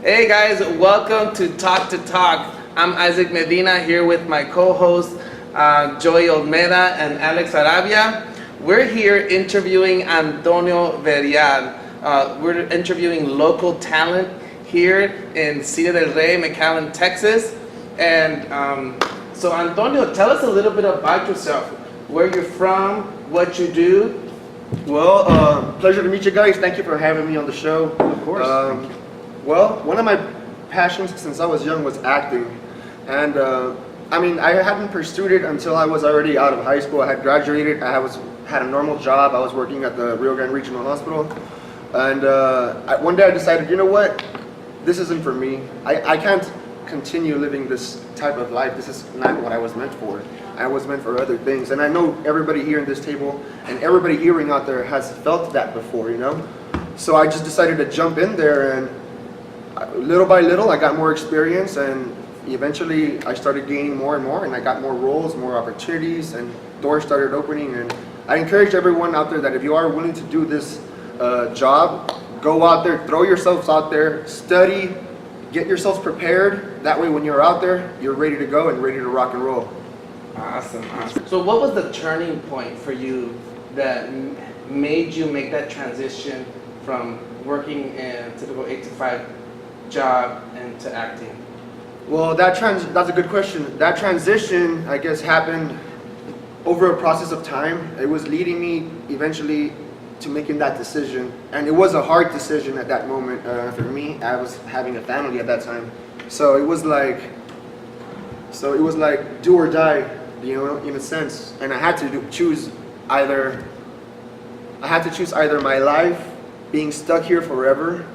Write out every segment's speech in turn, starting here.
Hey guys, welcome to Talk to Talk. I'm Isaac Medina here with my co-hosts Joey Olmeda and Alex Arabia. We're here interviewing Antonio Villarreal. We're interviewing local talent here in City del Rey, Mcallen, Texas. And so Antonio, tell us a little bit about yourself, where you're from, what you do. Well, pleasure to meet you guys. Thank you for having me on the show. Of course. Well, one of my passions since I was young was acting. And I hadn't pursued it until I was already out of high school. I had graduated, had a normal job. I was working at the Rio Grande Regional Hospital. And one day I decided, you know what, this isn't for me. I can't continue living this type of life. This is not what I was meant for. I was meant for other things. And I know everybody here in this table and everybody hearing out there has felt that before, you know? So I just decided to jump in there, and little by little I got more experience, and eventually I started gaining more and more, and I got more roles, more opportunities, and doors started opening. And I encourage everyone out there that if you are willing to do this job, go out there, throw yourselves out there, study, get yourselves prepared. That way when you're out there, you're ready to go and ready to rock and roll. Awesome. So what was the turning point for you that made you make that transition from working in a typical 8 to 5 job into acting? Well, that's a good question. That transition, I guess, happened over a process of time. It was leading me eventually to making that decision, and it was a hard decision at that moment for me. I was having a family at that time, so it was like do or die, you know, in a sense. And I had to choose either my life being stuck here forever,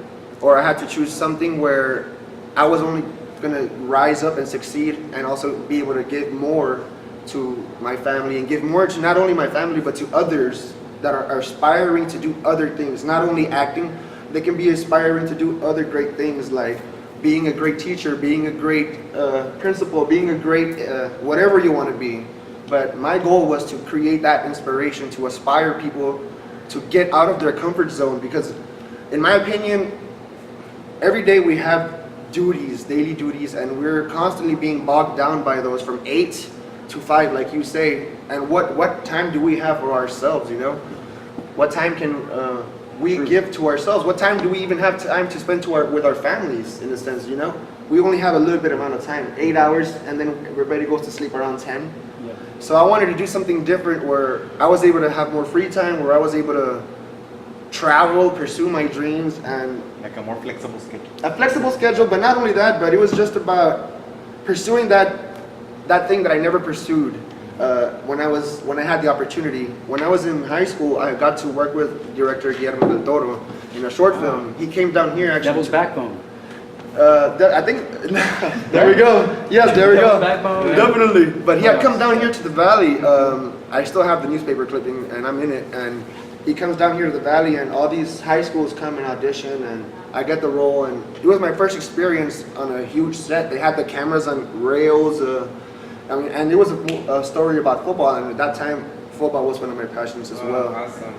or I had to choose something where I was only gonna rise up and succeed, and also be able to give more to my family, and give more to not only my family but to others that are aspiring to do other things. Not only acting, they can be aspiring to do other great things, like being a great teacher, being a great principal, being a great whatever you want to be. But my goal was to create that inspiration, to aspire people to get out of their comfort zone, because in my opinion, every day we have daily duties, and we're constantly being bogged down by those from 8 to 5, like you say. And what time do we have for ourselves, you know? What time can we give to ourselves? What time do we even have time to spend with our families, in a sense, you know? We only have a little bit amount of time, 8 hours, and then everybody goes to sleep around 10. Yeah. So I wanted to do something different, where I was able to have more free time, where I was able to travel, pursue my dreams, and Like a more flexible schedule. a flexible schedule. But not only that, but it was just about pursuing that thing that I never pursued when I had the opportunity. When I was in high school, I got to work with director J.A.R. in a short film. He came down here actually. Devil's Backbone. I think there we go. Yes, there we go. Backbone. Definitely. But he had come down here to the valley. I still have the newspaper clipping, and I'm in it. And he comes down here to the valley, and all these high schools come and audition, and I get the role. And it was my first experience on a huge set. They had the cameras on rails. And it was a story about football, and at that time, football was one of my passions as well. Awesome.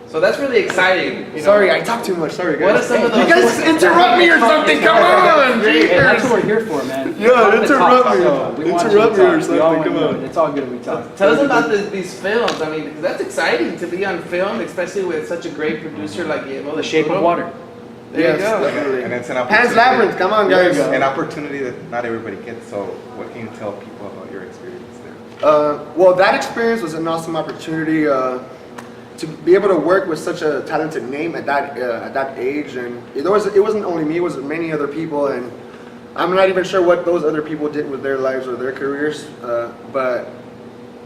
So that's really exciting. You know. Sorry, I talk too much. Sorry, guys. What are some of those? You guys interrupt me or something? Come on, Hey, that's what jeepers. we're here for, man. Yeah, interrupt me. So we want you Interrupt to me or talk. We all something. want Come to. on. It's all good. We talk. Tell us about these films. I mean, because that's exciting to be on film, especially with such a great producer like Guillermo. The Shape of Water. There Yes, you go. definitely. And it's an Pan's opportunity. Labyrinth, come on, There you guys. go. An opportunity that not everybody gets. So what can you tell people about your experience there? Well, that experience was an awesome opportunity to be able to work with such a talented name at that age, and it wasn't only me; it was many other people, and I'm not even sure what those other people did with their lives or their careers, but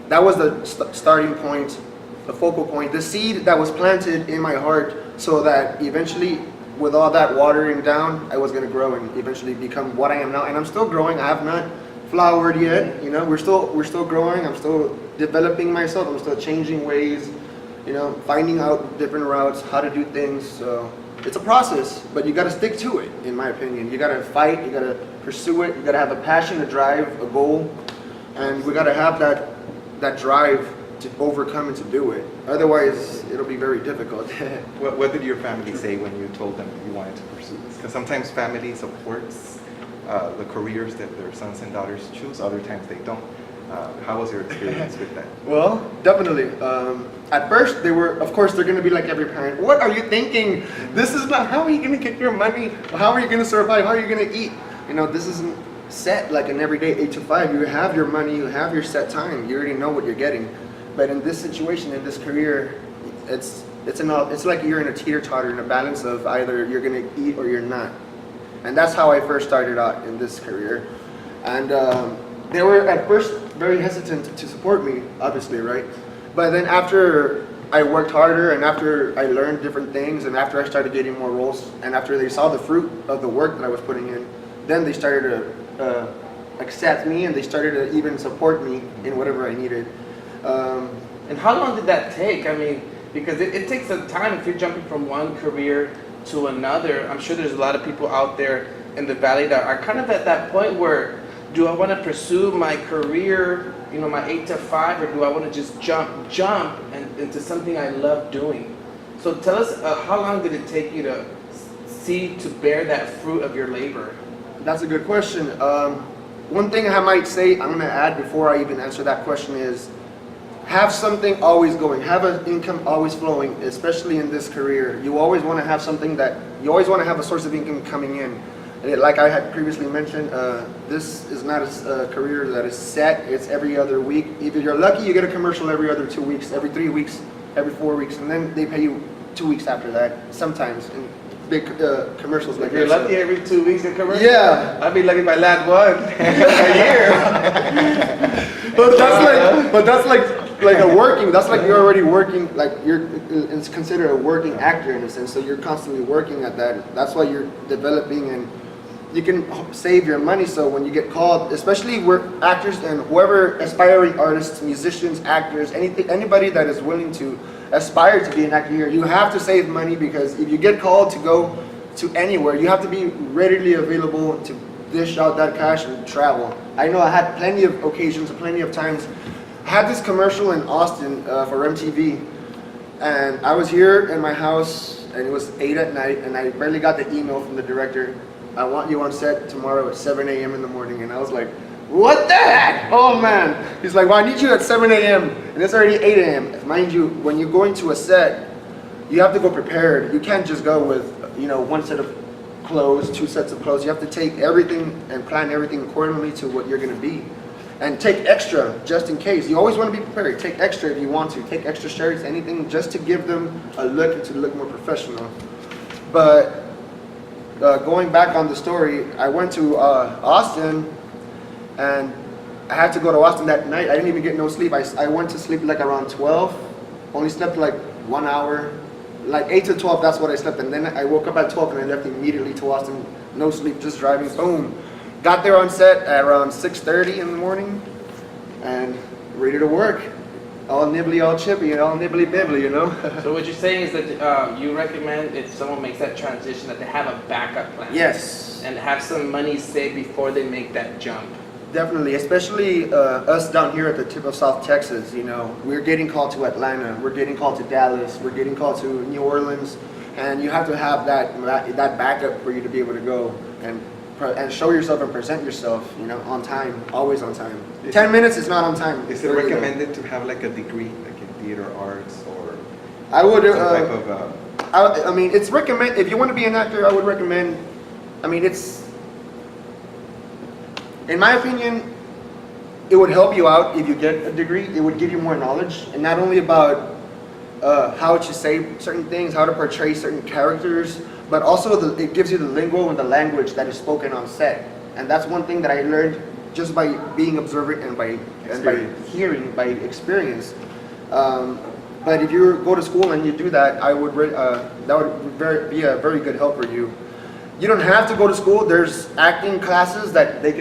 that was the starting point, the focal point, the seed that was planted in my heart, so that eventually, with all that watering down, I was going to grow and eventually become what I am now. And I'm still growing. I have not flowered yet. You know, we're still growing. I'm still developing myself. I'm still changing ways. You know, finding out different routes, how to do things. So it's a process, but you got to stick to it, in my opinion. You got to fight. You got to pursue it. You got to have a passion, a drive, a goal, and we got to have that drive to overcome and to do it. Otherwise, it'll be very difficult. What did your family say when you told them you wanted to pursue this? Because sometimes family supports the careers that their sons and daughters choose, other times they don't. How was your experience with that? Well, definitely. At first, they were, of course, they're going to be like every parent. What are you thinking? This is not, how are you going to get your money? How are you going to survive? How are you going to eat? You know, this isn't set like an everyday 8 to 5. You have your money, you have your set time. You already know what you're getting. But in this situation, in this career, it's like you're in a teeter-totter, in a balance of either you're going to eat or you're not. And that's how I first started out in this career. And they were at first very hesitant to support me, obviously, right? But then after I worked harder and after I learned different things and after I started getting more roles and after they saw the fruit of the work that I was putting in, then they started to accept me and they started to even support me in whatever I needed. And how long did that take? I mean, because it takes some time if you're jumping from one career to another. I'm sure there's a lot of people out there in the valley that are kind of at that point where, do I want to pursue my career, you know, my 8 to 5, or do I want to just jump and into something I love doing? So tell us, how long did it take you to see, to bear that fruit of your labor? That's a good question. One thing I might say, I'm going to add before I even answer that question is, have something always going, have an income always flowing, especially in this career. You always want to have something you always want to have a source of income coming in. Like I had previously mentioned, this is not a career that is set. It's every other week. If you're lucky, you get a commercial every other 2 weeks, every 3 weeks, every 4 weeks, and then they pay you 2 weeks after that, sometimes in big commercials like If you're this. lucky every 2 weeks a commercial? Yeah. I'd be lucky if I land one a year. But that's like a working, that's like you're already working, like it's considered a working actor in a sense, so you're constantly working at that. That's why you're developing and you can save your money, so when you get called, especially we're actors and whoever, aspiring artists, musicians, actors, anybody that is willing to aspire to be an actor here, you have to save money, because if you get called to go to anywhere, you have to be readily available to dish out that cash and travel. I know I had plenty of occasions, plenty of times. I had this commercial in Austin for MTV, and I was here in my house, and it was 8 at night, and I barely got the email from the director. I want you on set tomorrow at 7 a.m. in the morning. And I was like, what the heck? Oh man. He's like, well, I need you at 7 a.m. and it's already 8 a.m. Mind you, when you're going to a set, you have to go prepared. You can't just go with, you know, one set of clothes, 2 sets of clothes. You have to take everything and plan everything accordingly to what you're going to be. And take extra, just in case. You always want to be prepared. Take extra if you want to. Take extra shirts, anything, just to give them a look and to look more professional. But going back on the story, I went to Austin, and I had to go to Austin that night. I didn't even get no sleep. I went to sleep like around 12, only slept like 1 hour, like 8 to 12, that's what I slept. And then I woke up at 12 and I left immediately to Austin, no sleep, just driving, boom. Got there on set at around 6:30 in the morning, and ready to work. All nibbly, all chippy, and all nibbly bibbly, you know? So what you're saying is that you recommend if someone makes that transition that they have a backup plan. Yes. And have some money saved before they make that jump. Definitely, especially us down here at the tip of South Texas, you know, we're getting called to Atlanta, we're getting called to Dallas, we're getting called to New Orleans, and you have to have that backup for you to be able to go and show yourself and present yourself, you know, on time, always on time. 10 minutes is not on time. Is it recommended to have like a degree, like in theater arts, or I would, some type of I mean, it's recommend, if you want to be an actor, I would recommend, I mean, it's, in my opinion, it would help you out if you get a degree. It would give you more knowledge, and not only about how to say certain things, how to portray certain characters, but also it gives you the lingo and the language that is spoken on set. And that's one thing that I learned just by being observant and by hearing, by experience. But if you go to school and you do that, that would be a very good help for you. You don't have to go to school. There's acting classes that we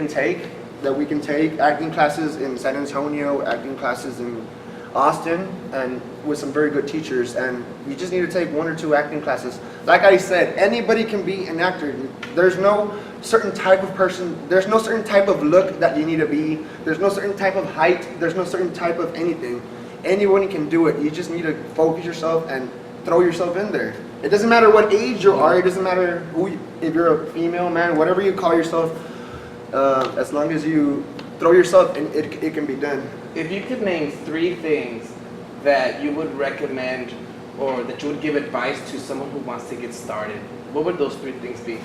can take, acting classes in San Antonio, acting classes in Austin, and with some very good teachers, and you just need to take 1 or 2 acting classes. Like I said, anybody can be an actor. There's no certain type of person, there's no certain type of look that you need to be, there's no certain type of height, there's no certain type of anything. anyone can do it. You just need to focus yourself and throw yourself in there. It doesn't matter what age you are. It doesn't matter if you're a female, man, whatever you call yourself. As long as you throw yourself in, it can be done. If you could name 3 things that you would recommend or that you would give advice to someone who wants to get started, what would those 3 things be?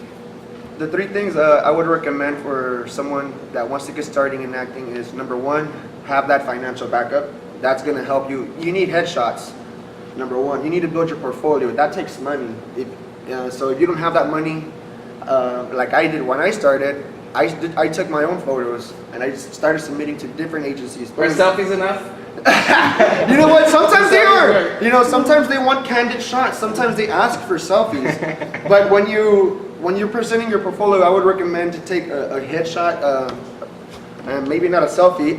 The 3 things I would recommend for someone that wants to get starting in acting is, number 1, have that financial backup. That's going to help you. You need headshots. Number 1, you need to build your portfolio. That takes money. So if you don't have that money, like I did when I started, I took my own photos and I started submitting to different agencies. Are selfies enough? You know what? Sometimes they are. You know, sometimes they want candid shots. Sometimes they ask for selfies. But when you're presenting your portfolio, I would recommend to take a headshot. And maybe not a selfie.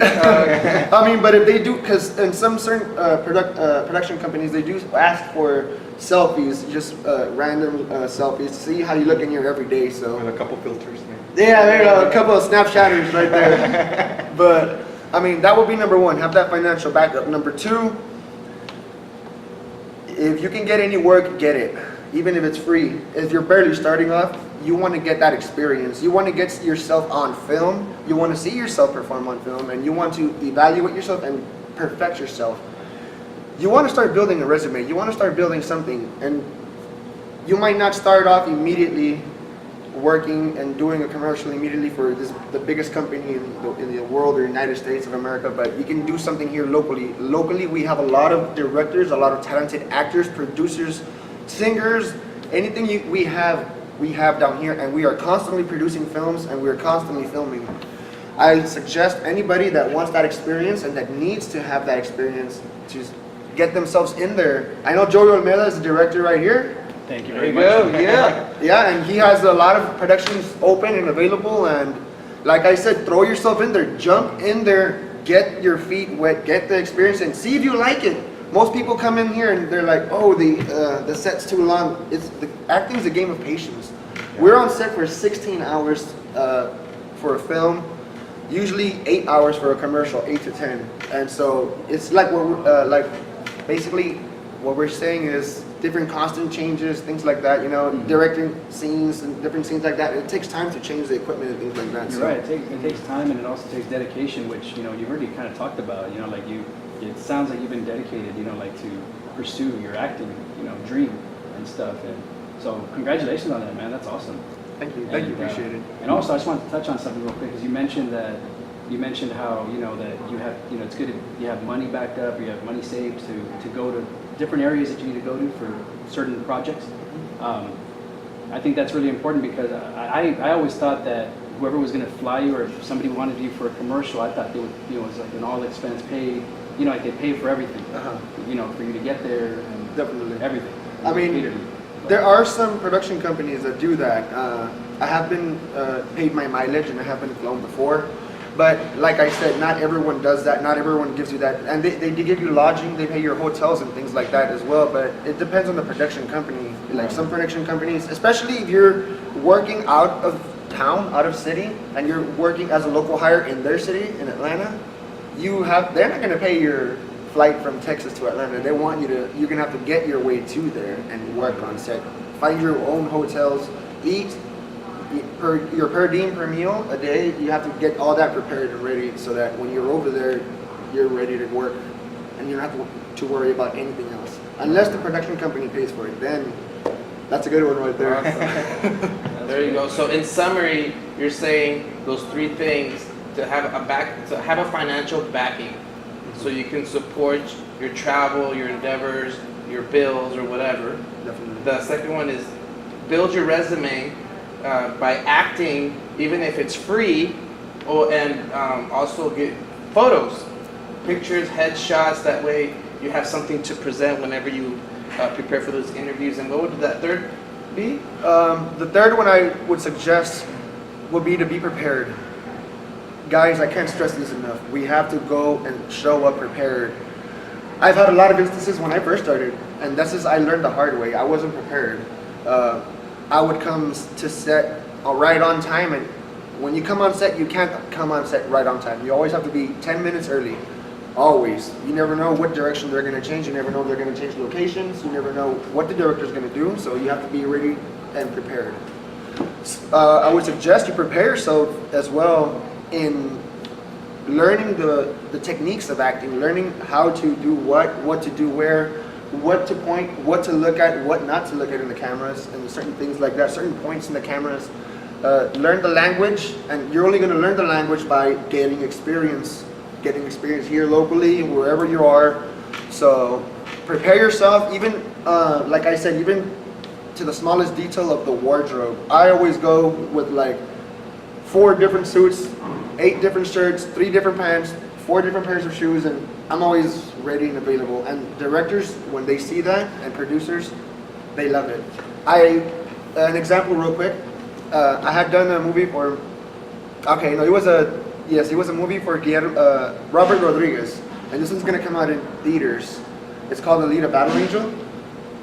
I mean, but if they do, because in some certain production companies, they do ask for selfies, just random selfies, to see how you look in your everyday. So With a couple filters, maybe. yeah, there you go, a couple of Snapchatters right there. But I mean, that would be number 1. Have that financial backup. Number 2, if you can get any work, get it, even if it's free. If you're barely starting off, you want to get that experience. You want to get yourself on film. You want to see yourself perform on film, and you want to evaluate yourself and perfect yourself. You want to start building a resume. You want to start building something, and you might not start off immediately working and doing a commercial immediately for the biggest company in the world or United States of America, but you can do something here locally. Locally, we have a lot of directors, a lot of talented actors, producers, singers, anything we have down here, and we are constantly producing films and we are constantly filming. I suggest anybody that wants that experience and that needs to have that experience to get themselves in there. I know Joey Almeida is the director right here. Thank you There very you much. go, yeah. Yeah, and he has a lot of productions open and available, and like I said, throw yourself in there, jump in there, get your feet wet, get the experience, and see if you like it. Most people come in here and they're like, oh, the set's too long. Acting is a game of patience. We're on set for 16 hours for a film, usually 8 hours for a commercial, 8 to 10. And so it's like basically what we're saying is different costume changes, things like that, you know, directing scenes and different scenes like that. It takes time to change the equipment and things like that. You're right. It takes time, and it also takes dedication, which, you know, you've already kind of talked about. You know, like it sounds like you've been dedicated, you know, like to pursue your acting, you know, dream and stuff. And so congratulations on that, man. That's awesome. Thank you. And, Thank you. Appreciate it. And also, I just want to touch on something real quick, because you mentioned how, you know, that you have, you know, it's good if you have money backed up, or you have money saved to go to different areas that you need to go to for certain projects. I think that's really important, because I always thought that whoever was going to fly you, or if somebody wanted you for a commercial, I thought they would, you know, it was like an all expense paid, you know, like they pay for everything, you know, for you to get there and Definitely. everything. I mean, there are some production companies that do that. I have been paid my mileage, and I have been flown before. But like I said, not everyone does that. Not everyone gives you that. And they give you lodging, they pay your hotels and things like that as well. But it depends on the production company. Like some production companies, especially if you're working out of town, out of city, and you're working as a local hire in their city, in Atlanta, they're not going to pay your flight from Texas to Atlanta. They want you're going to have to get your way to there and work on set. Find your own hotels, eat. Your per diem per meal a day, you have to get all that prepared and ready, so that when you're over there, you're ready to work and you don't have to worry about anything else. Unless the production company pays for it, then that's a good one right there. Awesome. There you go. So in summary, you're saying those 3 things to have a financial backing, so you can support your travel, your endeavors, your bills, or whatever. Definitely. The second one is build your resume by acting, even if it's free, and also get photos, pictures, headshots. That way you have something to present whenever you prepare for those interviews. And what would that third be? The third one I would suggest would be to be prepared. Guys, I can't stress this enough. We have to go and show up prepared. I've had a lot of instances when I first started, and I learned the hard way. I wasn't prepared. I would come to set right on time, and when you come on set, you can't come on set right on time. You always have to be 10 minutes early. Always. You never know what direction they're going to change. You never know if they're going to change locations. You never know what the director's going to do. So you have to be ready and prepared. I would suggest you prepare yourself as well in learning the techniques of acting, learning how to do what to do where, what to point, what to look at, what not to look at in the cameras, and certain things like that, certain points in the cameras. Learn the language, and you're only going to learn the language by getting experience here locally, wherever you are. So prepare yourself, even like I said, even to the smallest detail of the wardrobe. I always go with like 4 different suits, 8 different shirts, 3 different pants, 4 different pairs of shoes, and I'm always ready and available. And directors, when they see that, and producers, they love it. An example real quick. I had done a movie for, it was a movie for Robert Rodriguez, and this one's gonna come out in theaters. It's called Alita Battle Angel,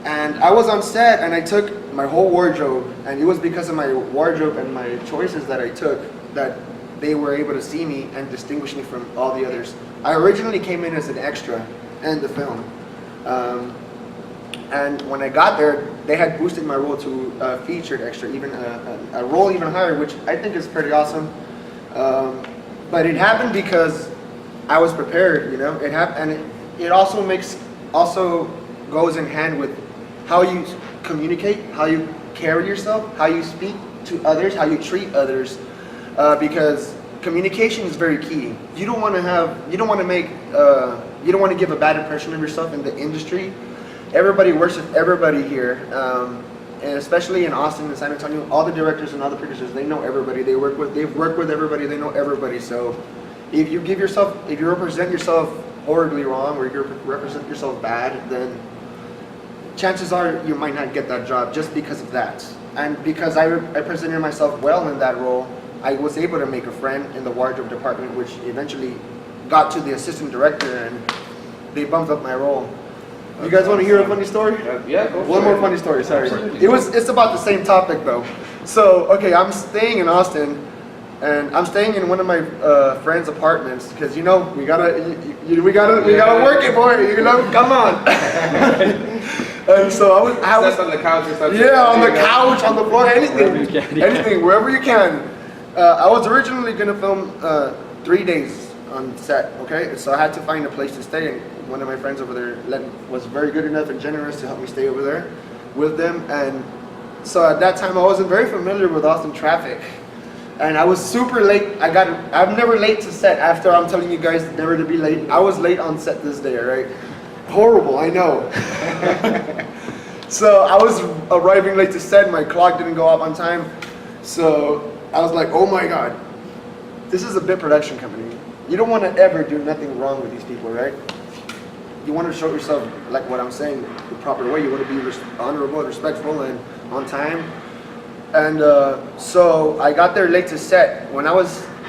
and I was on set and I took my whole wardrobe, and it was because of my wardrobe and my choices that I took that they were able to see me and distinguish me from all the others. I originally came in as an extra in the film. And when I got there, they had boosted my role to a featured extra, even a role even higher, which I think is pretty awesome. But it happened because I was prepared, you know. It happened, and it also goes in hand with how you communicate, how you carry yourself, how you speak to others, how you treat others, because communication is very key. You don't want to give a bad impression of yourself in the industry. Everybody works with everybody here, and especially in Austin and San Antonio, all the directors and all the producers, they know everybody. They've worked with everybody. They know everybody. So, if you represent yourself horribly wrong, or you represent yourself bad, then chances are you might not get that job just because of that. And because I presented myself well in that role, I was able to make a friend in the wardrobe department, which eventually got to the assistant director, and they bumped up my role. You guys want to hear a funny story? Yeah, go for One more it. funny story, sorry. Absolutely. It's about the same topic though. So, okay, I'm staying in Austin, and I'm staying in one of my friends' apartments, because we gotta work it, boy, come on. And so I was Slept on the couch or something. yeah, on the couch, on the floor, Wherever you can, yeah. anything, wherever you can. I was originally gonna film 3 days on set, okay? So I had to find a place to stay, and one of my friends over there was very good enough and generous to help me stay over there with them. And so at that time I wasn't very familiar with Austin traffic, and I was super late. I'm never late to set. After I'm telling you guys never to be late, I was late on set this day, right? Horrible, I know. So I was arriving late to set, my clock didn't go up on time, so I was like, oh my god, this is a big production company. You don't want to ever do nothing wrong with these people, right? You want to show yourself, like what I'm saying, the proper way. You want to be honorable, respectful, and on time. And so I got there late to set.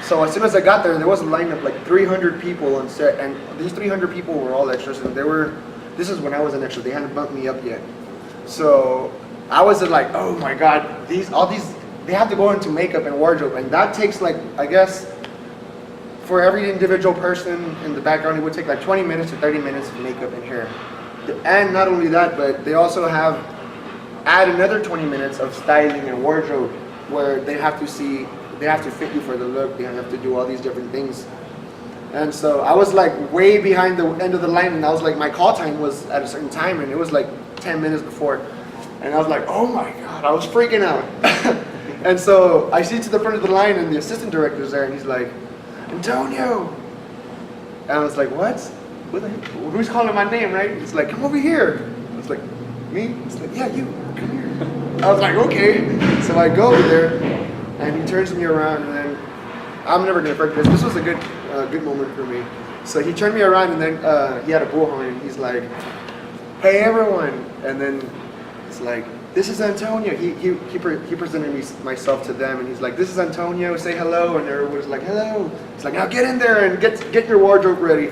So as soon as I got there was a line of like 300 people on set, and these 300 people were all extras, and this is when I was an extra. They hadn't bumped me up yet. So I was like, oh my god, they have to go into makeup and wardrobe, and that takes like, I guess, for every individual person in the background, it would take like 20 minutes to 30 minutes of makeup and hair. And not only that, but they also add another 20 minutes of styling and wardrobe, where they have to fit you for the look, they have to do all these different things. And so I was like way behind the end of the line, and I was like, my call time was at a certain time, and it was like 10 minutes before. And I was like, oh my god, I was freaking out. And so I see to the front of the line, and the assistant director's there, and he's like, Antonio! And I was like, what? Who's calling my name, right? It's like, come over here. I was like, me? It's like, yeah, you, come here. I was like, okay. So I go over there, and he turns me around, and then, I'm never gonna forget this. This was a good moment for me. So he turned me around, and then he had a bullhorn, and he's like, hey everyone. And then it's like, this is Antonio. He presented myself to them, and he's like, this is Antonio, say hello. And everyone was like, hello. He's like, now get in there and get your wardrobe ready.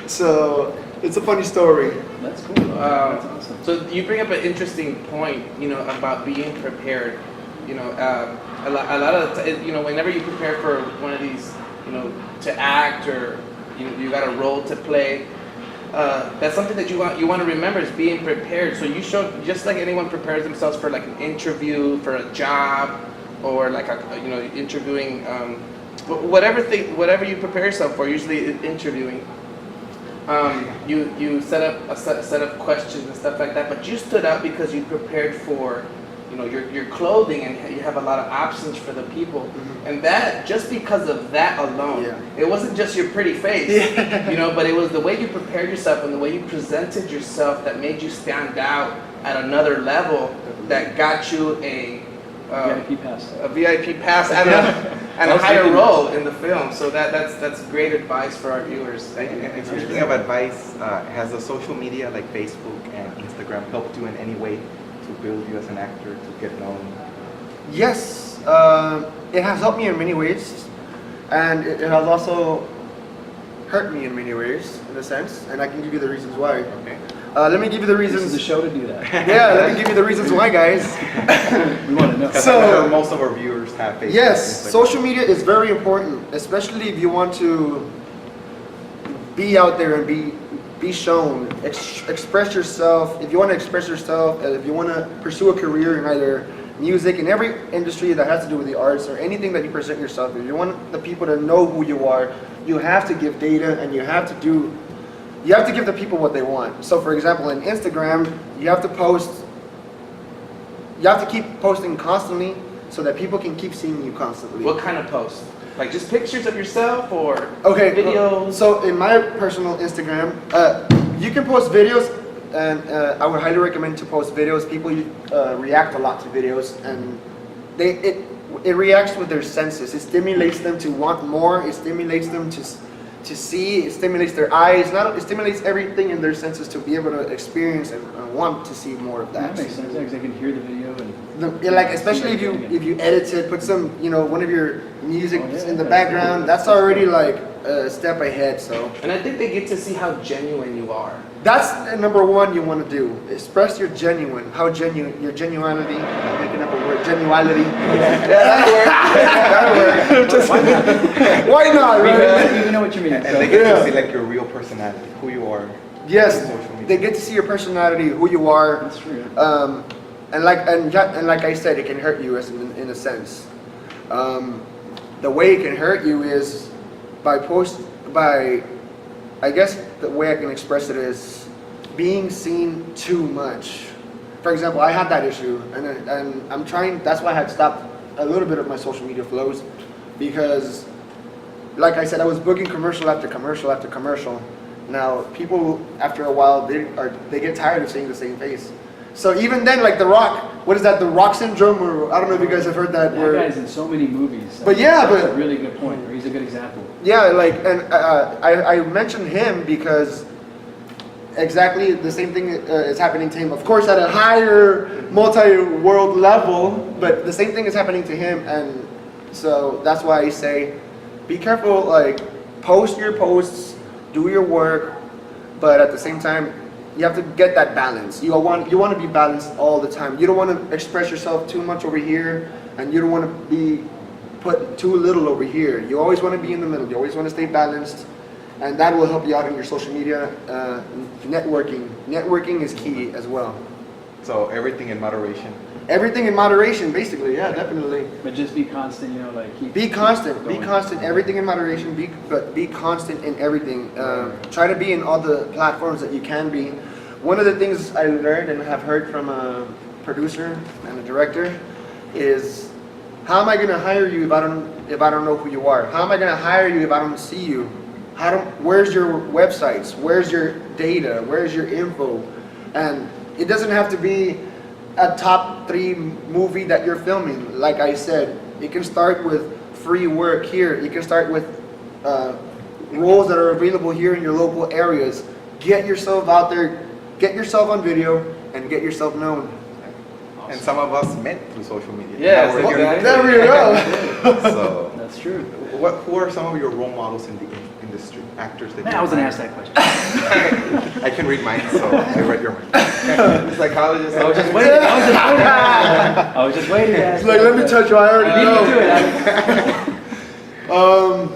So it's a funny story. That's cool. That's awesome. So you bring up an interesting point, about being prepared. A lot of whenever you prepare for one of these, to act or you got a role to play. That's something that you want to remember is being prepared. So you show just like anyone prepares themselves for like an interview, for a job, or like interviewing, whatever you prepare yourself for. Usually interviewing, you set up a set of questions and stuff like that. But you stood out because you prepared for, your clothing, and you have a lot of options for the people. Mm-hmm. And that, just because of that alone, it wasn't just your pretty face, but it was the way you prepared yourself and the way you presented yourself that made you stand out at another level, that got you a VIP pass. A VIP pass and a higher role in the film. So that's great advice for our viewers. Thank you. And speaking of advice, has the social media like Facebook and Instagram helped you in any way to build you as an actor, to get known? Yes, it has helped me in many ways, and it has also hurt me in many ways, in a sense, and I can give you the reasons why. Okay. Let me give you the This is reasons. the show to do that. Yeah, let me give you the reasons why, guys. We want to know. So- I'm sure most of our viewers have Facebook. Yes, Instagram. social media is very important, especially if you want to be out there and be shown, express yourself. If you want to express yourself, if you want to pursue a career in either music, in every industry that has to do with the arts, or anything that you present yourself, if you want the people to know who you are, you have to give data, and you have to give the people what they want. So for example, in Instagram, you have to keep posting constantly so that people can keep seeing you constantly. What kind of post? Like just pictures of yourself or Okay, videos? so in my personal Instagram, you can post videos, and I would highly recommend to post videos. People react a lot to videos, and it reacts with their senses. It stimulates them to want more. It stimulates them to see. It stimulates their eyes. It stimulates everything in their senses to be able to experience and want to see more of that. That makes sense, because they can hear the video and. Especially if you edit it, put some one of your music in the yeah, background. That's already like a step ahead. So. And I think they get to see how genuine you are. That's number one you want to do. Express your genuine, your genuinity. I'm making up a word, genuality. Yeah, that'll work. Just- Why not, right? We know what you mean. And they get to see like your real personality, who you are. Yes, on social media. they get to see your personality, who you are. That's true. And like I said, it can hurt you in a sense. The way it can hurt you is I guess the way I can express it is being seen too much. For example, I had that issue, and I'm trying. That's why I had stopped a little bit of my social media flows, because, like I said, I was booking commercial after commercial after commercial. Now, people after a while they get tired of seeing the same face. So even then, like The Rock, what is that? The Rock syndrome, or I don't know if you guys have heard that. That guy's in so many movies. But yeah, that's but- a really good point. Or he's a good example. Yeah, and I mentioned him because exactly the same thing is happening to him. Of course, at a higher multi-world level, but the same thing is happening to him, and so that's why I say, be careful. Like, post your posts, do your work, but at the same time, you have to get that balance. You want to be balanced all the time. You don't want to express yourself too much over here, and you don't want to be put too little over here. You always want to be in the middle. You always want to stay balanced, and that will help you out in your social media networking. Networking is key as well. So everything in moderation. Everything in moderation, basically. Yeah, definitely. But just be constant, keep. Be constant. Be going. constant. Everything in moderation. But be constant in everything. Try to be in all the platforms that you can be. One of the things I learned and have heard from a producer and a director is, how am I going to hire you if I don't know who you are? How am I going to hire you if I don't see you? Where's your websites? Where's your data? Where's your info? And it doesn't have to be a top 3 movie that you're filming. Like I said, it can start with free work here. You can start with roles that are available here in your local areas. Get yourself out there, get yourself on video, and get yourself known. And some of us met through social media. Yes, Now we're here exactly. There we go. So, That's true. who are some of your role models in the industry? Actors that Man, you I was gonna admire? ask that question. I can read mine, so I read your mind. Psychologist. I was just waiting. I was just waiting. It's like, let me touch you. I already Beat me know. to it. Alex. Um,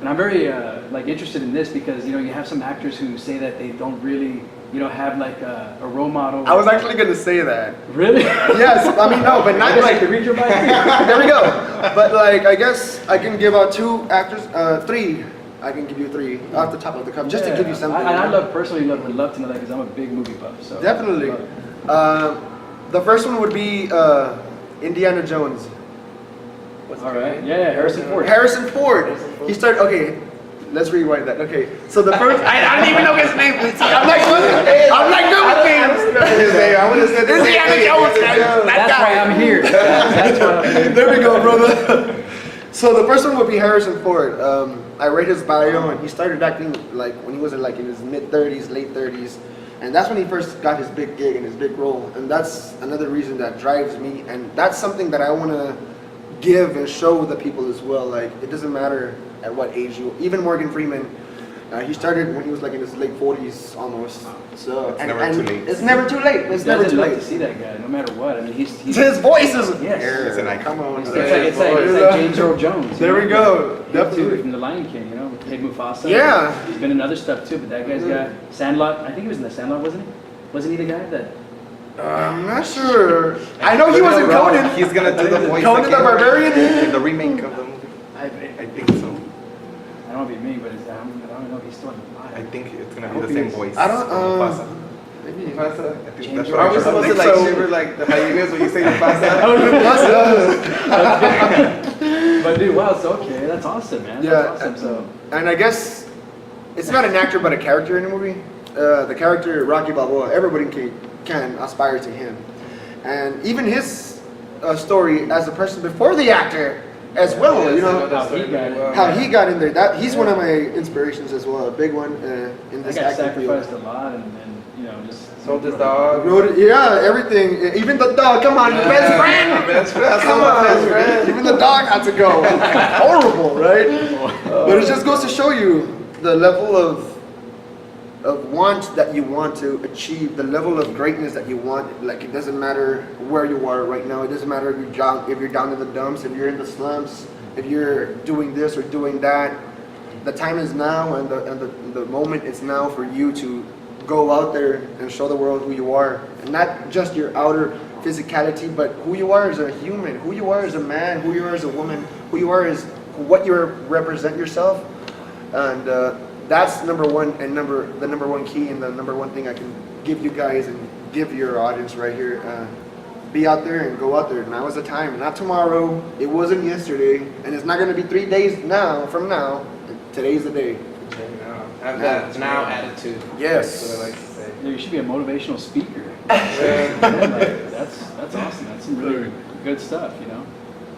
And I'm very like interested in this because you know you have some actors who say that they don't really have like a role model. I was actually gonna say that. Really? Yes, I mean no, but I not guess I like. could read your mind. There we go. But like, I guess I can give out 2 actors, 3. I can give you 3 off the top of the cup, just to give you something. I personally would love to know that because I'm a big movie buff. So Definitely. The first one would be Indiana Jones. All right. Yeah, Harrison Ford. Harrison Ford. He started. Okay, let's rewind that. Okay, so the first. I don't even know his name. I'm like good. I'm like good with names. I would have said Indiana Jones. That's why I'm here. That's why I'm here. There we go, brother. So the first one would be Harrison Ford. I read his bio, and he started acting like when he was in his mid-30s, late 30s, and that's when he first got his big gig and his big role. And that's another reason that drives me, and that's something that I want to give and show the people as well. Like, it doesn't matter at what age you. Even Morgan Freeman, he started when he was in his late 40s almost. So It's never too late. It's never too late. It's never too Like late. to see that guy, no matter what. I mean, he's His voice is. Yes. He's an icon. Come on. It's like James Earl Jones. There we go. Him Definitely. too, from The Lion King, with Kid Mufasa. Yeah. He's been in other stuff too, but that guy's got Sandlot. I think he was in the Sandlot, wasn't he? Wasn't he the guy that? I'm not sure. I know he was in Conan. He's gonna do the voice. Conan the again Barbarian? in the remake of the movie. I think so. I don't know if it's me, but I don't know if he's still alive. I think it's gonna I be the hope he same is. voice. I don't. Mufasa. Maybe. I think James that's Earl what Are we I supposed to think like so. shiver like the hyenas when you say Mufasa? But dude, wow, it's okay. That's awesome, man. Yeah. That's awesome. So And I guess it's not an actor but a character in the movie. The character Rocky Balboa, everybody can aspire to him. And even his story as a person before the actor as well, how he got in there. He's one of my inspirations as well, a big one in that this guy acting field. sacrificed a lot, and just Sold his dog. Everything. Even the dog. Come on, best friend. Best friend. Come on, Best friend. even the dog had to go. Horrible, right? But it just goes to show you the level of want that you want to achieve, the level of greatness that you want. Like, it doesn't matter where you are right now. It doesn't matter if you're down in the dumps, if you're in the slums, if you're doing this or doing that. The time is now, and the moment is now for you to go out there and show the world who you are, and not just your outer physicality, but who you are as a human, who you are as a man, who you are as a woman, who you are as what you represent yourself. And that's number one, and the number one key, and the number one thing I can give you guys and give your audience right here. Be out there and go out there. Now is the time, not tomorrow. It wasn't yesterday, and it's not going to be 3 days from now. Today's the day. Have that now attitude. Yes. That's what I like to say. you should be a motivational speaker. That's awesome. That's some really good stuff.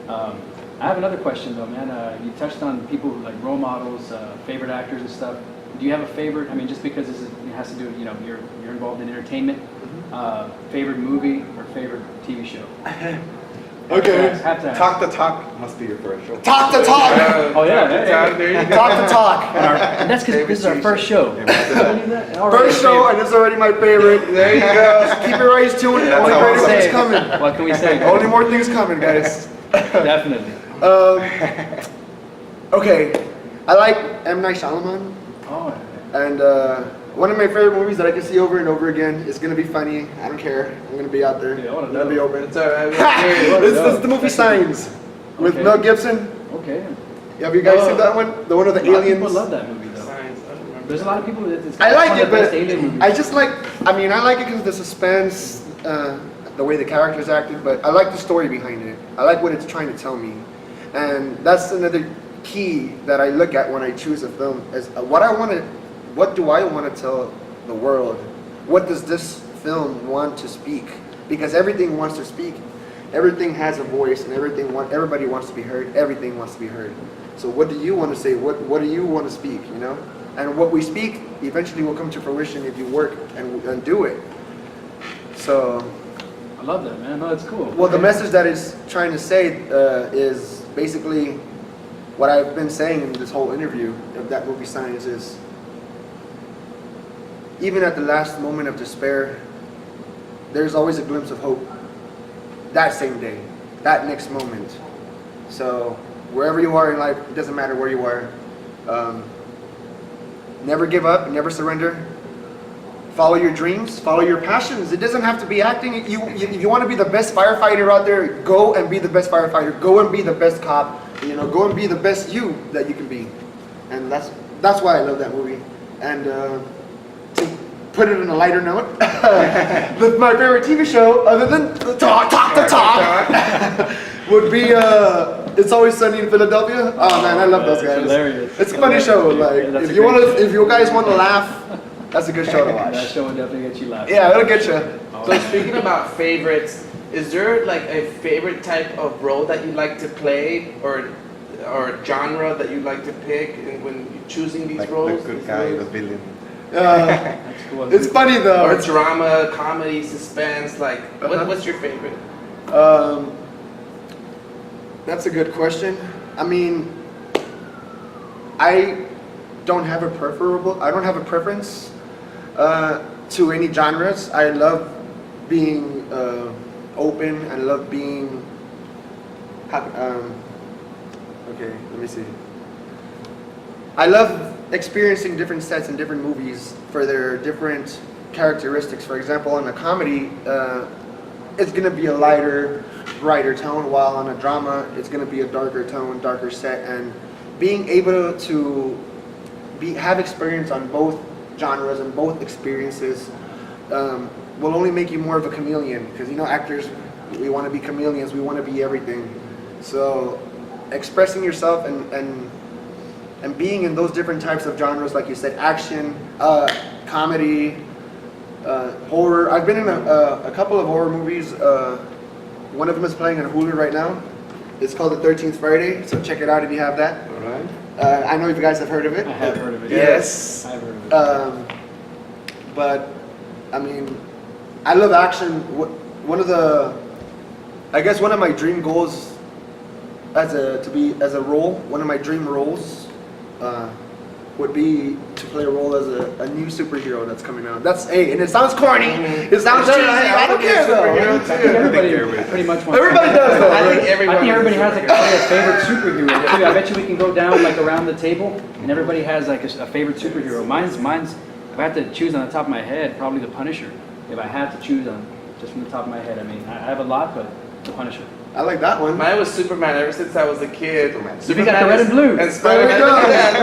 I have another question though, man. You touched on people like role models, favorite actors and stuff. Do you have a favorite? I mean, just because it has to do with you're involved in entertainment. Favorite movie or favorite TV show? Okay. Have to ask. Talk the Talk must be your first show. Talk the talk. Oh yeah, There you go. Talk the talk. And that's because this is our first show. First show, and it's already my favorite. There you go. Keep your eyes tuned. That's Only how greater I'm things saying. coming. What can we say? Only more things coming, guys. Definitely. Okay, I like M. Night Shyamalan, Oh, and one of my favorite movies that I can see over and over again. It's gonna be funny. I don't care. I'm gonna be out there. Yeah, I wanna I'm gonna know. be open. It's alright. We're This here. is the movie Signs with Okay. Mel Gibson. okay. Have you guys seen that one? The one of the A lot of aliens. people love that movie though. Signs, I don't remember. There's a lot of people that it's I like one it, of the best but alien movies. I just like. I mean, I like it because of the suspense, the way the characters acted. But I like the story behind it. I like what it's trying to tell me, and that's another key that I look at when I choose a film. Is what do I want to tell the world? What does this film want to speak? Because everything wants to speak. Everything has a voice, and everybody wants to be heard. Everything wants to be heard. So what do you want to say? What do you want to speak? And what we speak eventually will come to fruition if you work and do it. So, I love that, man. No, that's cool. well, the Okay. message that it's trying to say is basically what I've been saying in this whole interview of that movie Signs is, even at the last moment of despair, there's always a glimpse of hope. That same day, that next moment. So wherever you are in life, it doesn't matter where you are. Never give up, never surrender. Follow your dreams, follow your passions. It doesn't have to be acting. If you want to be the best firefighter out there, go and be the best firefighter. Go and be the best cop. You know, go and be the best you that you can be. And that's why I love that movie. And to put it on a lighter note, my favorite TV show, other than the talk, would be It's Always Sunny in Philadelphia. Oh man, I love those guys. It's hilarious. It's a funny show. Like That's if a you great want to, if you guys want to laugh, that's a good show to That watch. show will definitely get you laughing. Yeah, it'll get you. So speaking about favorites, is there like a favorite type of role that you like to play, or genre that you like to pick when you're choosing these Like roles? the good guy, the villain. That's cool. It's funny though. Or drama, comedy, suspense. Like, what's your favorite? That's a good question. I mean, I don't have a preference to any genres. I love being open. I love being okay, let me see. I love experiencing different sets and different movies for their different characteristics. For example, in a comedy, it's going to be a lighter, brighter tone, while on a drama, it's going to be a darker tone, darker set. And being able to have experience on both genres and both experiences will only make you more of a chameleon. Because, you know, actors, we want to be chameleons, we want to be everything. So expressing yourself and being in those different types of genres, like you said, action, comedy, horror. I've been in a couple of horror movies. One of them is playing on Hulu right now. It's called The 13th Friday, so check it out if you have that. All right. I know if you guys have heard of it. I have heard of it. Yes. I've heard of it. But I mean, I love action. One of my dream goals as a role, one of my dream roles would be to play a role as a new superhero that's coming out. And it sounds corny. It sounds cheesy. I don't care though. I think everybody pretty much wants. Everybody does though. I think Right? everybody has like a favorite superhero too. I bet you we can go down like around the table and everybody has like a favorite superhero. Mine's. If I had to choose on the top of my head, probably the Punisher. If I had to choose on just from the top of my head, I mean, I have a lot, but the Punisher. I like that one. Mine was Superman ever since I was a kid. So you got the red and blue. And Spider-Man. There we go. Look at that.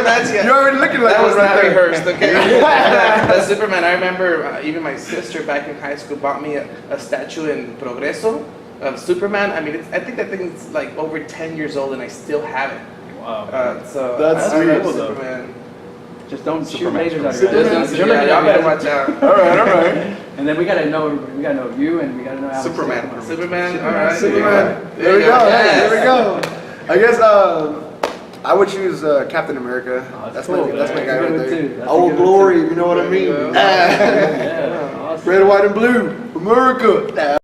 That's You're already looking like that was one not right there. rehearsed, okay? That's Superman. I remember even my sister back in high school bought me a statue in Progreso of Superman. I mean, I think that thing's like over 10 years old and I still have it. Wow. So That's I love cool, though. Superman. Just don't Superman. shoot lasers out of your Superman. head. You're Yeah, looking y'all at better me. watch out. All right. And then we gotta know you, and we gotta know Alex. Superman. Superman, all right. Superman. There There you we go. go. Yes. There we go. I guess I would choose Captain America. Oh, that's cool. my guy That's a right good one, there. too. That's a Old good one, glory, too. you know what I mean? There you go. Yeah, awesome. Red, white, and blue, America.